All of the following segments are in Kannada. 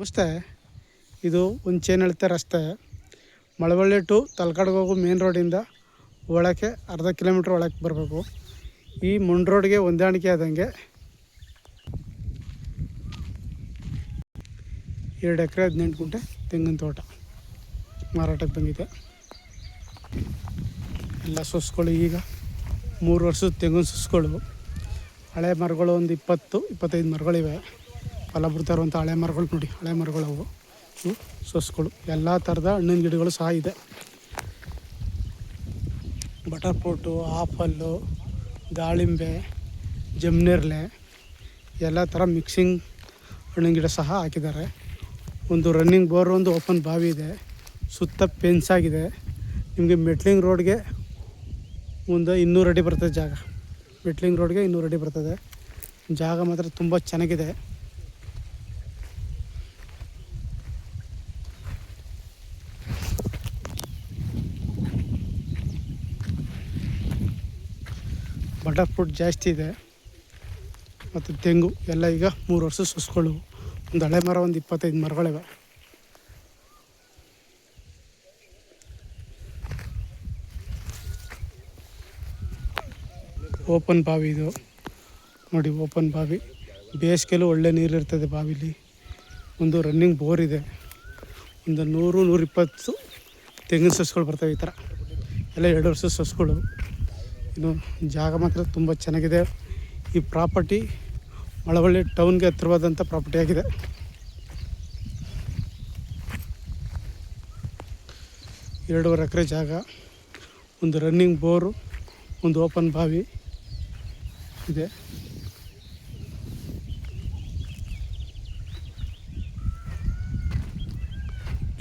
ನಮಸ್ತೆ. ಇದು ಹುಂಚೇನಳ್ಳಿ ರಸ್ತೆ ಮಳವಳ್ಳಿ ಟು ತಲಕಾಡಿಗೆ ಹೋಗೋ ಮೇನ್ ರೋಡಿಂದ ಒಳಕ್ಕೆ ಅರ್ಧ ಕಿಲೋಮೀಟ್ರ್ ಒಳಕ್ಕೆ ಬರಬೇಕು. ಈ ಮುಂಡ್ ರೋಡ್ಗೆ ಹೊಂದಾಣಿಕೆ ಆದಂಗೆ 2 ಎಕರೆ 18 ಗುಂಟೆ ತೆಂಗಿನ ತೋಟ ಮಾರಾಟಕ್ಕೆ ಬಂದಿದೆ. ಎಲ್ಲ ಸೊಸ್ಗಳು ಈಗ 3 ವರ್ಷದ ತೆಂಗಿನ ಸೊಸ್ಗಳು. ಹಳೆ ಮರಗಳು ಒಂದು 20-25 ಮರಗಳಿವೆ. ಫಲ ಬಿಡ್ತಾ ಇರುವಂಥ ಹಳೆ ಮರಗಳು ನೋಡಿ, ಹಳೆ ಮರಗಳು ಅವು. ಸೊಸ್ಗಳು ಎಲ್ಲ ಥರದ ಹಣ್ಣಿನ ಗಿಡಗಳು ಸಹ ಇದೆ. ಬಟರ್ ಫ್ರೂಟು, ಆಪಲ್ಲು, ದಾಳಿಂಬೆ, ಜಮ್ನೇರ್ಲೆ ಎಲ್ಲ ಥರ ಮಿಕ್ಸಿಂಗ್ ಹಣ್ಣಿನ ಗಿಡ ಸಹ ಹಾಕಿದ್ದಾರೆ. ಒಂದು ರನ್ನಿಂಗ್ ಬೋರ್, ಒಂದು ಓಪನ್ ಬಾವಿ ಇದೆ. ಸುತ್ತ ಫೆನ್ಸ್ ಆಗಿದೆ. ನಿಮಗೆ ಮೆಟ್ಲಿಂಗ್ ರೋಡ್ಗೆ ಒಂದು 200 ಅಡಿ ಬರ್ತದೆ ಜಾಗ. ಮೆಟ್ಲಿಂಗ್ ರೋಡ್ಗೆ 200 ಅಡಿ ಬರ್ತದೆ ಜಾಗ. ಮಾತ್ರ ತುಂಬ ಚೆನ್ನಾಗಿದೆ. ಬಟರ್ ಫ್ರೂಟ್ ಜಾಸ್ತಿ ಇದೆ ಮತ್ತು ತೆಂಗು ಎಲ್ಲ ಈಗ 3 ವರ್ಷ ಸೊಸ್ಗಳು. ಒಂದು ಹಳೆ ಮರ ಒಂದು 25 ಮರಗಳಿವೆ. ಓಪನ್ ಬಾವಿ ಇದು ನೋಡಿ, ಓಪನ್ ಬಾವಿ. ಬೇಸಿಗೆಲ್ಲೂ ಒಳ್ಳೆ ನೀರಿರ್ತದೆ ಬಾವಿಲಿ. ಒಂದು ರನ್ನಿಂಗ್ ಬೋರ್ ಇದೆ. ಒಂದು 100-120 ತೆಂಗಿನ ಸಸ್ಗಳು ಬರ್ತವೆ ಈ ಥರ. ಎಲ್ಲ 2 ವರ್ಷದ ಸಸ್ಗಳು. ಇನ್ನು ಜಾಗ ಮಾತ್ರ ತುಂಬ ಚೆನ್ನಾಗಿದೆ. ಈ ಪ್ರಾಪರ್ಟಿ ಮಳವಳ್ಳಿ ಟೌನ್ಗೆ ಹತ್ತಿರವಾದಂಥ ಪ್ರಾಪರ್ಟಿ ಆಗಿದೆ. ಎರಡೂವರೆ ಎಕರೆ ಜಾಗ, ಒಂದು ರನ್ನಿಂಗ್ ಬೋರು, ಒಂದು ಓಪನ್ ಬಾವಿ ಇದೆ.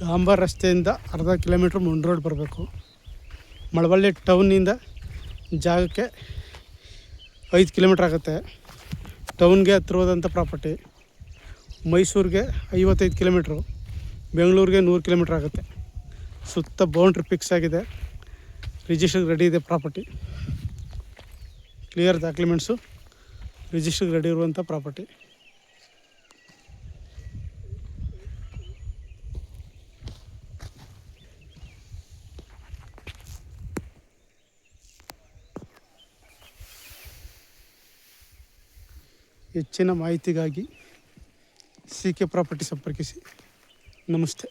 ಡಾಂಬರ್ ರಸ್ತೆಯಿಂದ ಅರ್ಧ ಕಿಲೋಮೀಟ್ರ್ ಮುಂಡ್ ರೋಡ್ ಬರಬೇಕು. ಮಳವಳ್ಳಿ ಟೌನಿಂದ ಜಾಗಕ್ಕೆ 5 ಕಿಲೋಮೀಟ್ರ್ ಆಗುತ್ತೆ. ಟೌನ್ಗೆ ಹತ್ತಿರವಾದಂಥ ಪ್ರಾಪರ್ಟಿ. ಮೈಸೂರಿಗೆ 55 ಕಿಲೋಮೀಟ್ರು, ಬೆಂಗಳೂರಿಗೆ 100 ಕಿಲೋಮೀಟ್ರ್ ಆಗುತ್ತೆ. ಸುತ್ತ ಬೌಂಡ್ರಿ ಫಿಕ್ಸ್ ಆಗಿದೆ. ರಿಜಿಸ್ಟ್ರಿಗೆ ರೆಡಿ ಇದೆ ಪ್ರಾಪರ್ಟಿ. ಕ್ಲಿಯರ್ ಡಾಕ್ಯುಮೆಂಟ್ಸು, ರಿಜಿಸ್ಟ್ರಿಗೆ ರೆಡಿ ಇರುವಂಥ ಪ್ರಾಪರ್ಟಿ. ಹೆಚ್ಚಿನ ಮಾಹಿತಿಗಾಗಿ CK ಪ್ರಾಪರ್ಟಿ ಸಂಪರ್ಕಿಸಿ. ನಮಸ್ತೆ.